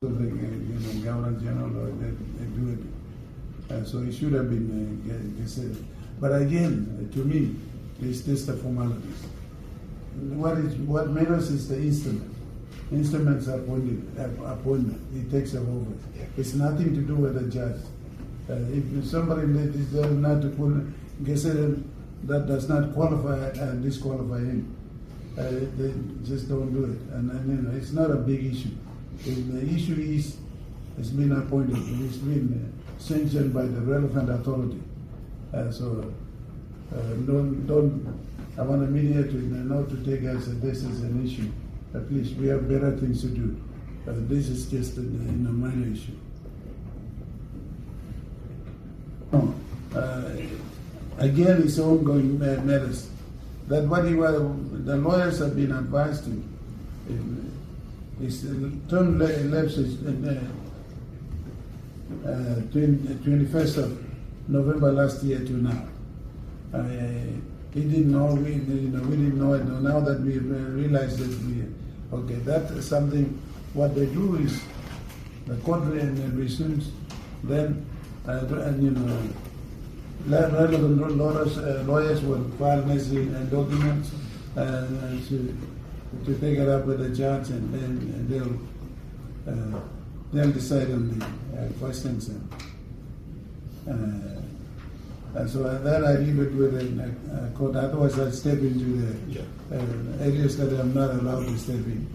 Governor General, or they do it. So it should have been gazetted. But again, to me, it's just the formalities. What matters is the instrument. Instruments are appointment. It takes over. It's nothing to do with the judge. If somebody deserves not to put gazetted, that does not qualify and disqualify him. They just don't do it. And it's not a big issue. The issue is it's been appointed. It's been sanctioned by the relevant authority. I want the media to not to take us that this is an issue. At least we have better things to do. This is just a minor issue. Again, it's ongoing matters. That what the lawyers have been advised to. His term elapses 21st of November last year to now. He didn't know, we didn't know it. Now that we realize that that's something, what they do is the court resumes, then, relevant lawyers will file necessary documents to take it up with the judge, and then they'll decide on the questions. And so that I leave it with a court. Otherwise, I step into the areas that I'm not allowed to step in.